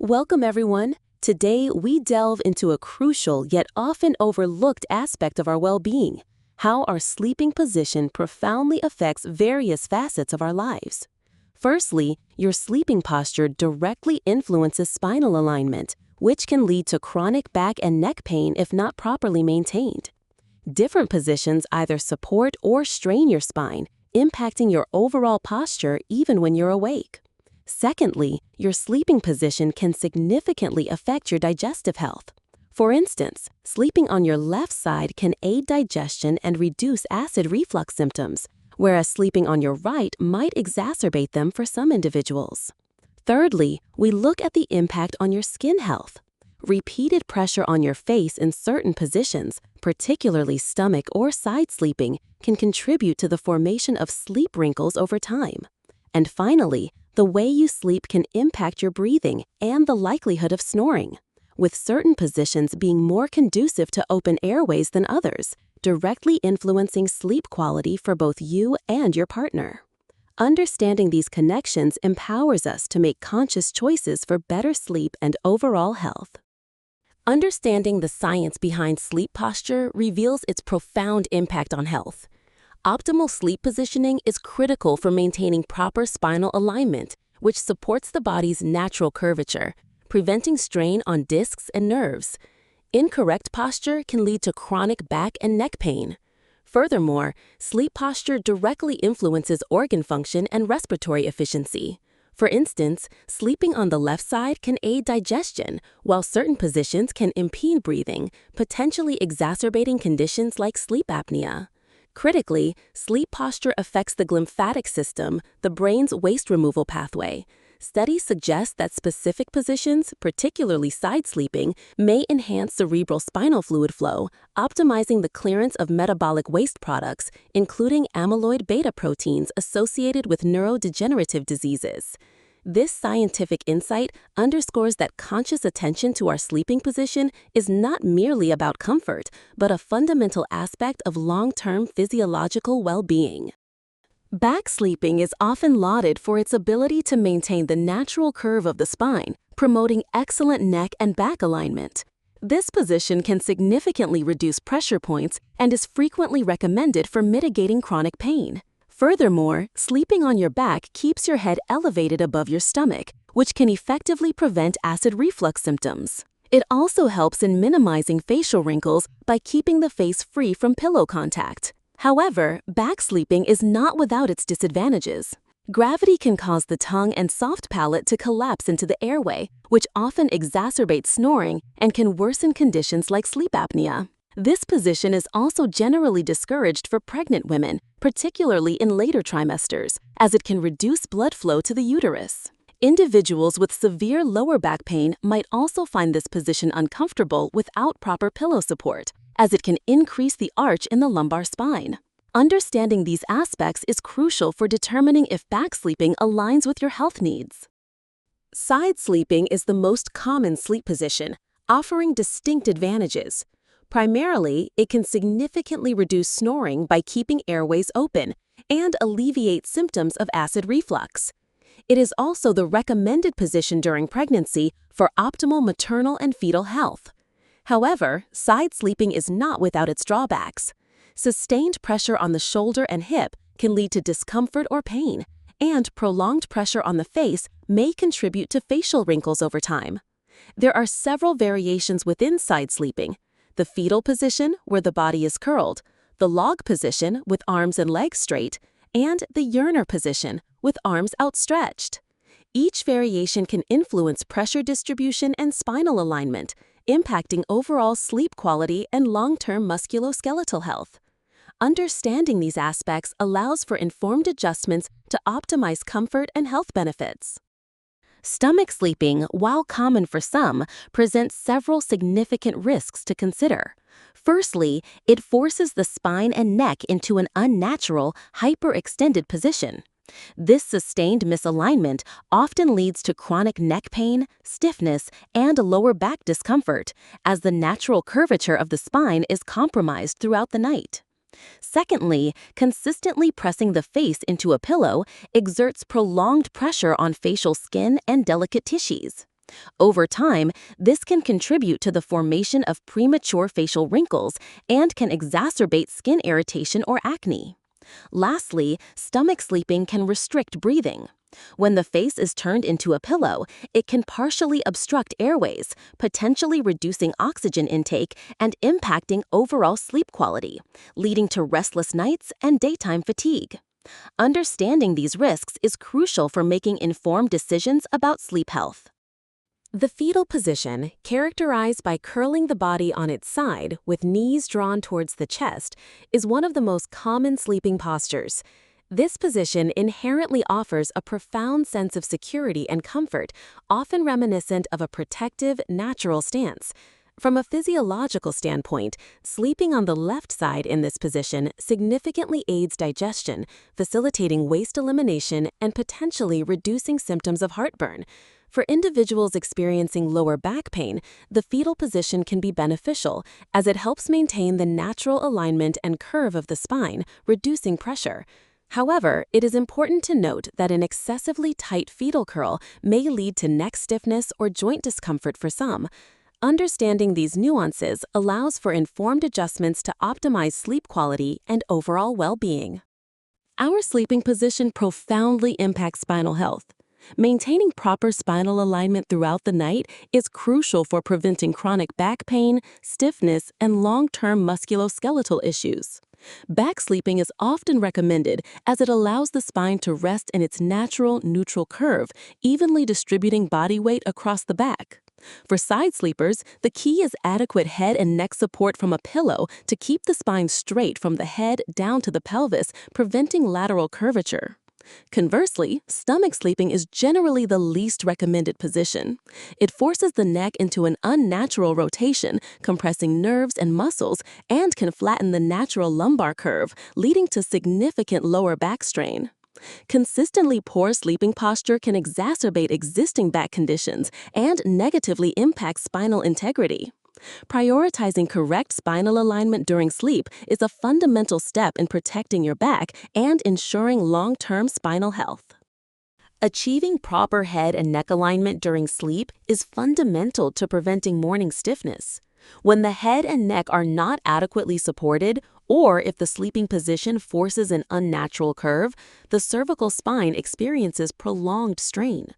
Welcome, everyone. Today, we delve into a crucial yet often overlooked aspect of our well-being: how our sleeping position profoundly affects various facets of our lives. Firstly, your sleeping posture directly influences spinal alignment, which can lead to chronic back and neck pain if not properly maintained. Different positions either support or strain your spine, impacting your overall posture even when you're awake. Secondly, your sleeping position can significantly affect your digestive health. For instance, sleeping on your left side can aid digestion and reduce acid reflux symptoms, whereas sleeping on your right might exacerbate them for some individuals. Thirdly, we look at the impact on your skin health. Repeated pressure on your face in certain positions, particularly stomach or side sleeping, can contribute to the formation of sleep wrinkles over time. And finally, the way you sleep can impact your breathing and the likelihood of snoring, with certain positions being more conducive to open airways than others, directly influencing sleep quality for both you and your partner. Understanding these connections empowers us to make conscious choices for better sleep and overall health. Understanding the science behind sleep posture reveals its profound impact on health. Optimal sleep positioning is critical for maintaining proper spinal alignment, which supports the body's natural curvature, preventing strain on discs and nerves. Incorrect posture can lead to chronic back and neck pain. Furthermore, sleep posture directly influences organ function and respiratory efficiency. For instance, sleeping on the left side can aid digestion, while certain positions can impede breathing, potentially exacerbating conditions like sleep apnea. Critically, sleep posture affects the glymphatic system, the brain's waste removal pathway. Studies suggest that specific positions, particularly side sleeping, may enhance cerebral spinal fluid flow, optimizing the clearance of metabolic waste products, including amyloid beta proteins associated with neurodegenerative diseases. This scientific insight underscores that conscious attention to our sleeping position is not merely about comfort, but a fundamental aspect of long-term physiological well-being. Back sleeping is often lauded for its ability to maintain the natural curve of the spine, promoting excellent neck and back alignment. This position can significantly reduce pressure points and is frequently recommended for mitigating chronic pain. Furthermore, sleeping on your back keeps your head elevated above your stomach, which can effectively prevent acid reflux symptoms. It also helps in minimizing facial wrinkles by keeping the face free from pillow contact. However, back sleeping is not without its disadvantages. Gravity can cause the tongue and soft palate to collapse into the airway, which often exacerbates snoring and can worsen conditions like sleep apnea. This position is also generally discouraged for pregnant women, particularly in later trimesters, as it can reduce blood flow to the uterus. Individuals with severe lower back pain might also find this position uncomfortable without proper pillow support, as it can increase the arch in the lumbar spine. Understanding these aspects is crucial for determining if back sleeping aligns with your health needs. Side sleeping is the most common sleep position, offering distinct advantages. Primarily, it can significantly reduce snoring by keeping airways open and alleviate symptoms of acid reflux. It is also the recommended position during pregnancy for optimal maternal and fetal health. However, side sleeping is not without its drawbacks. Sustained pressure on the shoulder and hip can lead to discomfort or pain, and prolonged pressure on the face may contribute to facial wrinkles over time. There are several variations within side sleeping: the fetal position, where the body is curled, the log position, with arms and legs straight, and the Yerner position, with arms outstretched. Each variation can influence pressure distribution and spinal alignment, impacting overall sleep quality and long-term musculoskeletal health. Understanding these aspects allows for informed adjustments to optimize comfort and health benefits. Stomach sleeping, while common for some, presents several significant risks to consider. Firstly, it forces the spine and neck into an unnatural, hyperextended position. This sustained misalignment often leads to chronic neck pain, stiffness, and lower back discomfort, as the natural curvature of the spine is compromised throughout the night. Secondly, consistently pressing the face into a pillow exerts prolonged pressure on facial skin and delicate tissues. Over time, this can contribute to the formation of premature facial wrinkles and can exacerbate skin irritation or acne. Lastly, stomach sleeping can restrict breathing. When the face is turned into a pillow, it can partially obstruct airways, potentially reducing oxygen intake and impacting overall sleep quality, leading to restless nights and daytime fatigue. Understanding these risks is crucial for making informed decisions about sleep health. The fetal position, characterized by curling the body on its side with knees drawn towards the chest, is one of the most common sleeping postures. This position inherently offers a profound sense of security and comfort, often reminiscent of a protective, natural stance. From a physiological standpoint, sleeping on the left side in this position significantly aids digestion, facilitating waste elimination and potentially reducing symptoms of heartburn. For individuals experiencing lower back pain, the fetal position can be beneficial as it helps maintain the natural alignment and curve of the spine, reducing pressure. However, it is important to note that an excessively tight fetal curl may lead to neck stiffness or joint discomfort for some. Understanding these nuances allows for informed adjustments to optimize sleep quality and overall well-being. Our sleeping position profoundly impacts spinal health. Maintaining proper spinal alignment throughout the night is crucial for preventing chronic back pain, stiffness, and long-term musculoskeletal issues. Back sleeping is often recommended as it allows the spine to rest in its natural, neutral curve, evenly distributing body weight across the back. For side sleepers, the key is adequate head and neck support from a pillow to keep the spine straight from the head down to the pelvis, preventing lateral curvature. Conversely, stomach sleeping is generally the least recommended position. It forces the neck into an unnatural rotation, compressing nerves and muscles, and can flatten the natural lumbar curve, leading to significant lower back strain. Consistently poor sleeping posture can exacerbate existing back conditions and negatively impact spinal integrity. Prioritizing correct spinal alignment during sleep is a fundamental step in protecting your back and ensuring long-term spinal health. Achieving proper head and neck alignment during sleep is fundamental to preventing morning stiffness. When the head and neck are not adequately supported, or if the sleeping position forces an unnatural curve, the cervical spine experiences prolonged strain.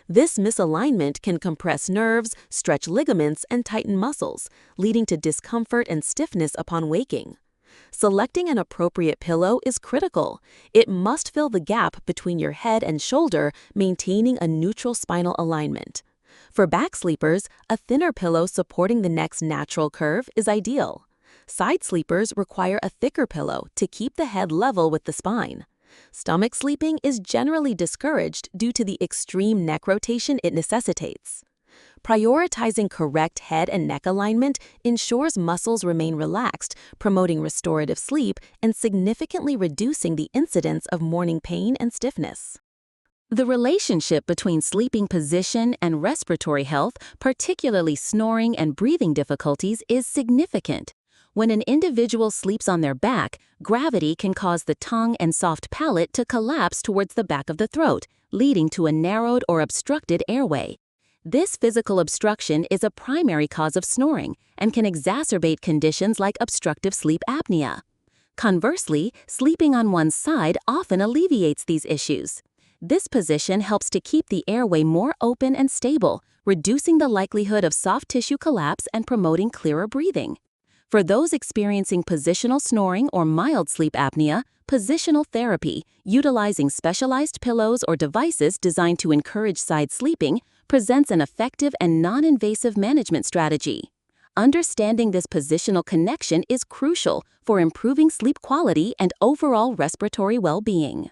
This misalignment can compress nerves, stretch ligaments, and tighten muscles, leading to discomfort and stiffness upon waking. Selecting an appropriate pillow is critical. It must fill the gap between your head and shoulder, maintaining a neutral spinal alignment. For back sleepers, a thinner pillow supporting the neck's natural curve is ideal. Side sleepers require a thicker pillow to keep the head level with the spine. Stomach sleeping is generally discouraged due to the extreme neck rotation it necessitates. Prioritizing correct head and neck alignment ensures muscles remain relaxed, promoting restorative sleep and significantly reducing the incidence of morning pain and stiffness. The relationship between sleeping position and respiratory health, particularly snoring and breathing difficulties, is significant. When an individual sleeps on their back, gravity can cause the tongue and soft palate to collapse towards the back of the throat, leading to a narrowed or obstructed airway. This physical obstruction is a primary cause of snoring and can exacerbate conditions like obstructive sleep apnea. Conversely, sleeping on one side often alleviates these issues. This position helps to keep the airway more open and stable, reducing the likelihood of soft tissue collapse and promoting clearer breathing. For those experiencing positional snoring or mild sleep apnea, positional therapy, utilizing specialized pillows or devices designed to encourage side sleeping, presents an effective and non-invasive management strategy. Understanding this positional connection is crucial for improving sleep quality and overall respiratory well-being.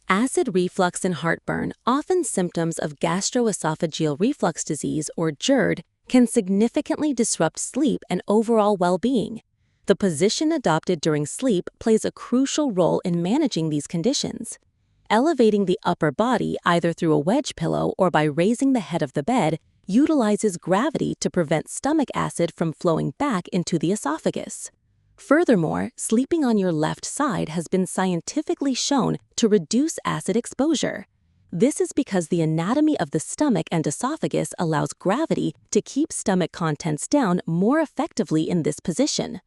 Acid reflux and heartburn, often symptoms of gastroesophageal reflux disease or GERD, can significantly disrupt sleep and overall well-being. The position adopted during sleep plays a crucial role in managing these conditions. Elevating the upper body either through a wedge pillow or by raising the head of the bed utilizes gravity to prevent stomach acid from flowing back into the esophagus. Furthermore, sleeping on your left side has been scientifically shown to reduce acid exposure. This is because the anatomy of the stomach and esophagus allows gravity to keep stomach contents down more effectively in this position.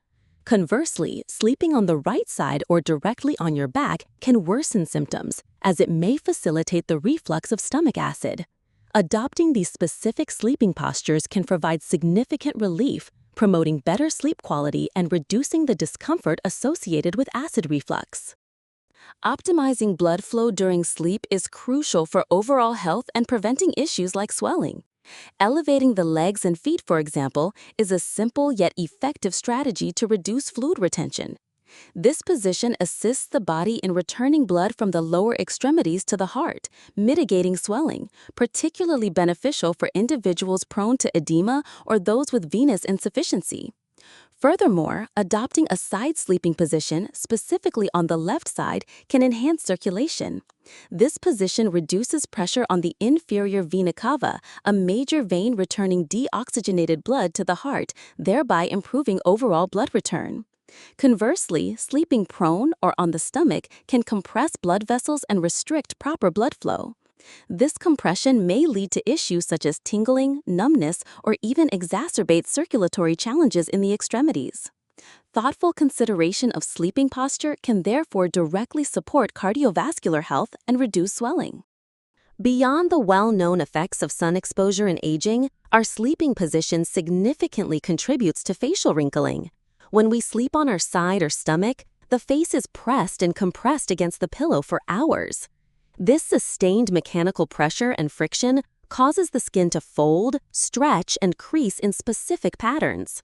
Conversely, sleeping on the right side or directly on your back can worsen symptoms, as it may facilitate the reflux of stomach acid. Adopting these specific sleeping postures can provide significant relief, promoting better sleep quality and reducing the discomfort associated with acid reflux. Optimizing blood flow during sleep is crucial for overall health and preventing issues like swelling. Elevating the legs and feet, for example, is a simple yet effective strategy to reduce fluid retention. This position assists the body in returning blood from the lower extremities to the heart, mitigating swelling, particularly beneficial for individuals prone to edema or those with venous insufficiency. Furthermore, adopting a side sleeping position, specifically on the left side, can enhance circulation. This position reduces pressure on the inferior vena cava, a major vein returning deoxygenated blood to the heart, thereby improving overall blood return. Conversely, sleeping prone or on the stomach can compress blood vessels and restrict proper blood flow. This compression may lead to issues such as tingling, numbness, or even exacerbate circulatory challenges in the extremities. Thoughtful consideration of sleeping posture can therefore directly support cardiovascular health and reduce swelling. Beyond the well-known effects of sun exposure and aging, our sleeping position significantly contributes to facial wrinkling. When we sleep on our side or stomach, the face is pressed and compressed against the pillow for hours. This sustained mechanical pressure and friction causes the skin to fold, stretch, and crease in specific patterns.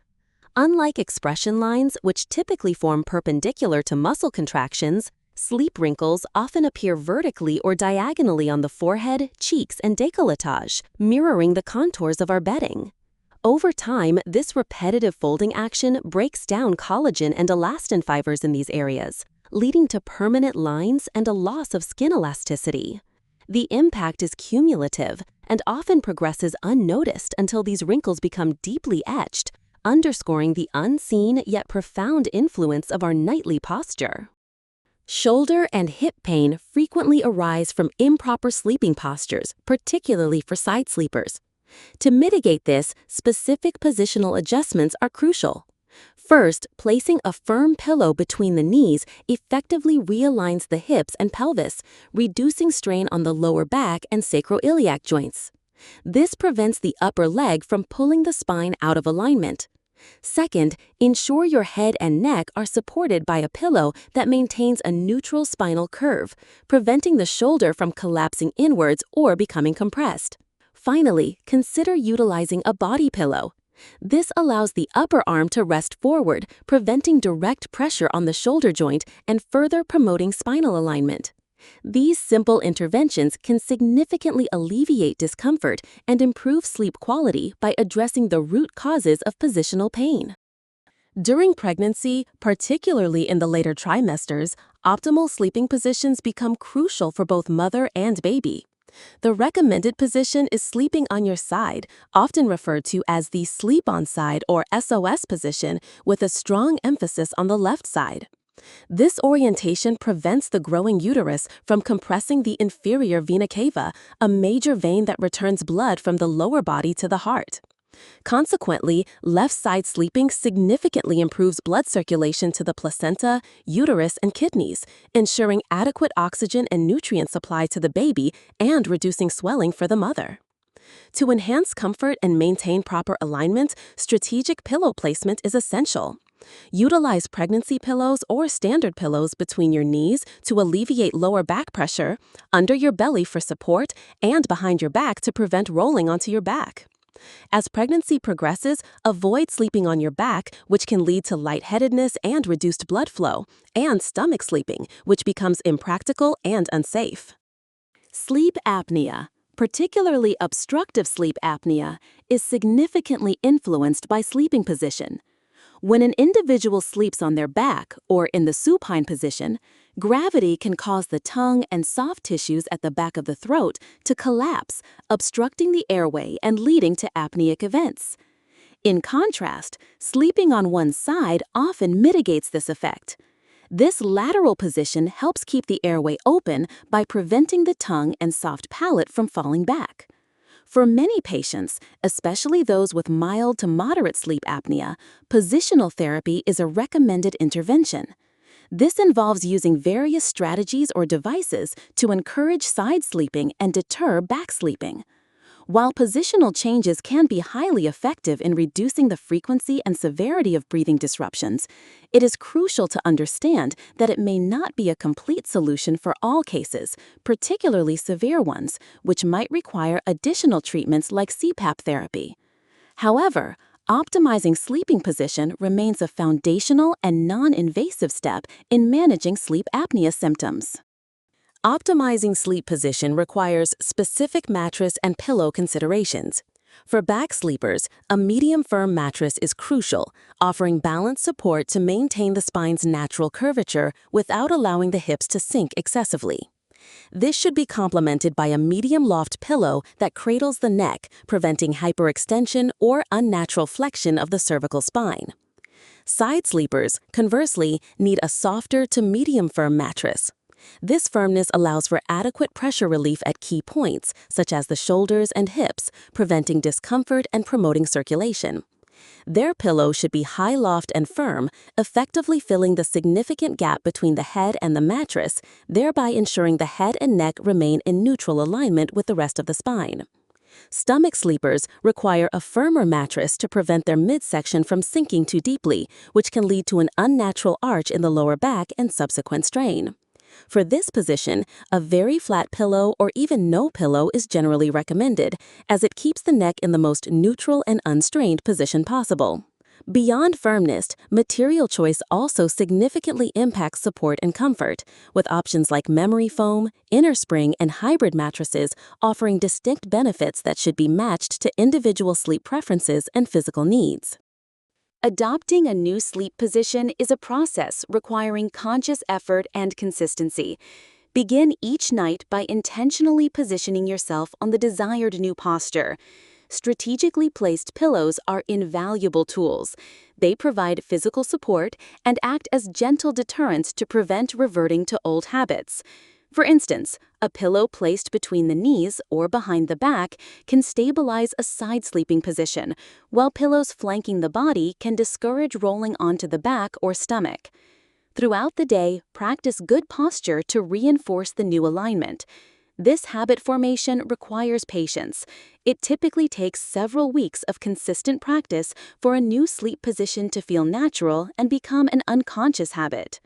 Unlike expression lines, which typically form perpendicular to muscle contractions, sleep wrinkles often appear vertically or diagonally on the forehead, cheeks, and décolletage, mirroring the contours of our bedding. Over time, this repetitive folding action breaks down collagen and elastin fibers in these areas, leading to permanent lines and a loss of skin elasticity. The impact is cumulative and often progresses unnoticed until these wrinkles become deeply etched, underscoring the unseen yet profound influence of our nightly posture. Shoulder and hip pain frequently arise from improper sleeping postures, particularly for side sleepers. To mitigate this, specific positional adjustments are crucial. First, placing a firm pillow between the knees effectively realigns the hips and pelvis, reducing strain on the lower back and sacroiliac joints. This prevents the upper leg from pulling the spine out of alignment. Second, ensure your head and neck are supported by a pillow that maintains a neutral spinal curve, preventing the shoulder from collapsing inwards or becoming compressed. Finally, consider utilizing a body pillow. This allows the upper arm to rest forward, preventing direct pressure on the shoulder joint and further promoting spinal alignment. These simple interventions can significantly alleviate discomfort and improve sleep quality by addressing the root causes of positional pain. During pregnancy, particularly in the later trimesters, optimal sleeping positions become crucial for both mother and baby. The recommended position is sleeping on your side, often referred to as the sleep-on side or SOS position, with a strong emphasis on the left side. This orientation prevents the growing uterus from compressing the inferior vena cava, a major vein that returns blood from the lower body to the heart. Consequently, left-side sleeping significantly improves blood circulation to the placenta, uterus, and kidneys, ensuring adequate oxygen and nutrient supply to the baby and reducing swelling for the mother. To enhance comfort and maintain proper alignment, strategic pillow placement is essential. Utilize pregnancy pillows or standard pillows between your knees to alleviate lower back pressure, under your belly for support, and behind your back to prevent rolling onto your back. As pregnancy progresses, avoid sleeping on your back, which can lead to lightheadedness and reduced blood flow, and stomach sleeping, which becomes impractical and unsafe. Sleep apnea, particularly obstructive sleep apnea, is significantly influenced by sleeping position. When an individual sleeps on their back or in the supine position, gravity can cause the tongue and soft tissues at the back of the throat to collapse, obstructing the airway and leading to apneic events. In contrast, sleeping on one side often mitigates this effect. This lateral position helps keep the airway open by preventing the tongue and soft palate from falling back. For many patients, especially those with mild to moderate sleep apnea, positional therapy is a recommended intervention. This involves using various strategies or devices to encourage side sleeping and deter back sleeping. While positional changes can be highly effective in reducing the frequency and severity of breathing disruptions, it is crucial to understand that it may not be a complete solution for all cases, particularly severe ones, which might require additional treatments like CPAP therapy. However, optimizing sleeping position remains a foundational and non-invasive step in managing sleep apnea symptoms. Optimizing sleep position requires specific mattress and pillow considerations. For back sleepers, a medium-firm mattress is crucial, offering balanced support to maintain the spine's natural curvature without allowing the hips to sink excessively. This should be complemented by a medium-loft pillow that cradles the neck, preventing hyperextension or unnatural flexion of the cervical spine. Side sleepers, conversely, need a softer to medium-firm mattress. This firmness allows for adequate pressure relief at key points, such as the shoulders and hips, preventing discomfort and promoting circulation. Their pillow should be high loft and firm, effectively filling the significant gap between the head and the mattress, thereby ensuring the head and neck remain in neutral alignment with the rest of the spine. Stomach sleepers require a firmer mattress to prevent their midsection from sinking too deeply, which can lead to an unnatural arch in the lower back and subsequent strain. For this position, a very flat pillow or even no pillow is generally recommended, as it keeps the neck in the most neutral and unstrained position possible. Beyond firmness, material choice also significantly impacts support and comfort, with options like memory foam, inner spring, and hybrid mattresses offering distinct benefits that should be matched to individual sleep preferences and physical needs. Adopting a new sleep position is a process requiring conscious effort and consistency. Begin each night by intentionally positioning yourself on the desired new posture. Strategically placed pillows are invaluable tools. They provide physical support and act as gentle deterrents to prevent reverting to old habits. For instance, a pillow placed between the knees or behind the back can stabilize a side sleeping position, while pillows flanking the body can discourage rolling onto the back or stomach. Throughout the day, practice good posture to reinforce the new alignment. This habit formation requires patience. It typically takes several weeks of consistent practice for a new sleep position to feel natural and become an unconscious habit.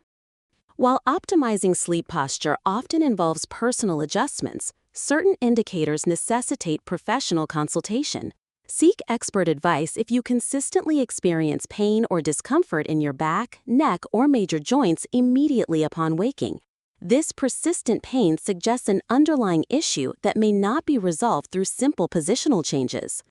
While optimizing sleep posture often involves personal adjustments, certain indicators necessitate professional consultation. Seek expert advice if you consistently experience pain or discomfort in your back, neck, or major joints immediately upon waking. This persistent pain suggests an underlying issue that may not be resolved through simple positional changes.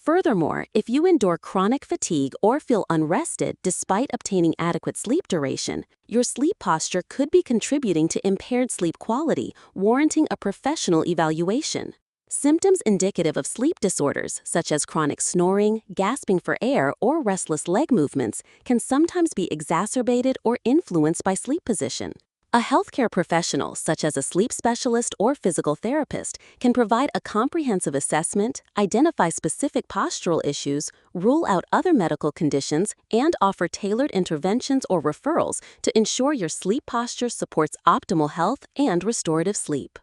Furthermore, if you endure chronic fatigue or feel unrested despite obtaining adequate sleep duration, your sleep posture could be contributing to impaired sleep quality, warranting a professional evaluation. Symptoms indicative of sleep disorders, such as chronic snoring, gasping for air, or restless leg movements, can sometimes be exacerbated or influenced by sleep position. A healthcare professional, such as a sleep specialist or physical therapist, can provide a comprehensive assessment, identify specific postural issues, rule out other medical conditions, and offer tailored interventions or referrals to ensure your sleep posture supports optimal health and restorative sleep.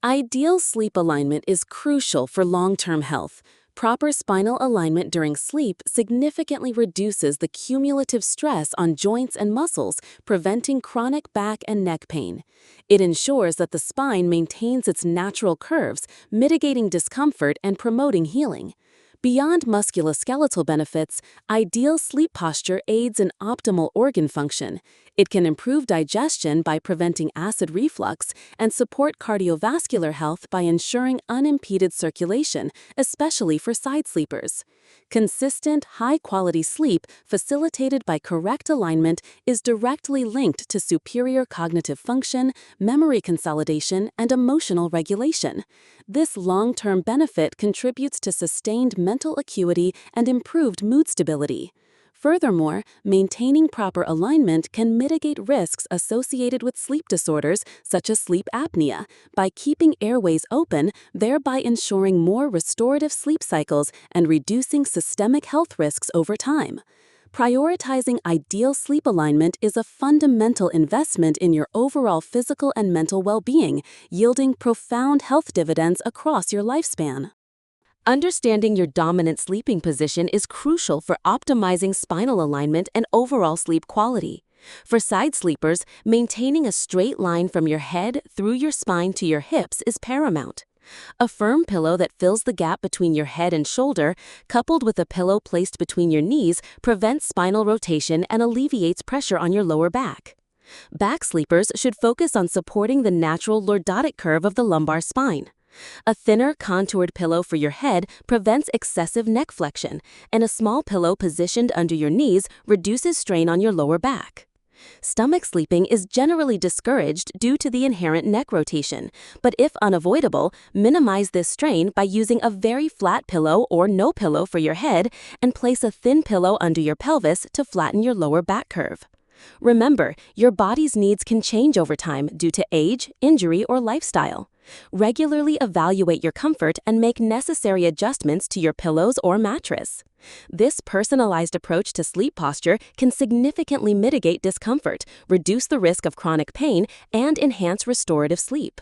Ideal sleep alignment is crucial for long-term health. Proper spinal alignment during sleep significantly reduces the cumulative stress on joints and muscles, preventing chronic back and neck pain. It ensures that the spine maintains its natural curves, mitigating discomfort and promoting healing. Beyond musculoskeletal benefits, ideal sleep posture aids in optimal organ function. It can improve digestion by preventing acid reflux and support cardiovascular health by ensuring unimpeded circulation, especially for side sleepers. Consistent, high-quality sleep facilitated by correct alignment is directly linked to superior cognitive function, memory consolidation, and emotional regulation. This long-term benefit contributes to sustained mental acuity and improved mood stability. Furthermore, maintaining proper alignment can mitigate risks associated with sleep disorders such as sleep apnea by keeping airways open, thereby ensuring more restorative sleep cycles and reducing systemic health risks over time. Prioritizing ideal sleep alignment is a fundamental investment in your overall physical and mental well-being, yielding profound health dividends across your lifespan. Understanding your dominant sleeping position is crucial for optimizing spinal alignment and overall sleep quality. For side sleepers, maintaining a straight line from your head through your spine to your hips is paramount. A firm pillow that fills the gap between your head and shoulder, coupled with a pillow placed between your knees, prevents spinal rotation and alleviates pressure on your lower back. Back sleepers should focus on supporting the natural lordotic curve of the lumbar spine. A thinner, contoured pillow for your head prevents excessive neck flexion, and a small pillow positioned under your knees reduces strain on your lower back. Stomach sleeping is generally discouraged due to the inherent neck rotation, but if unavoidable, minimize this strain by using a very flat pillow or no pillow for your head and place a thin pillow under your pelvis to flatten your lower back curve. Remember, your body's needs can change over time due to age, injury, or lifestyle. Regularly evaluate your comfort and make necessary adjustments to your pillows or mattress. This personalized approach to sleep posture can significantly mitigate discomfort, reduce the risk of chronic pain, and enhance restorative sleep.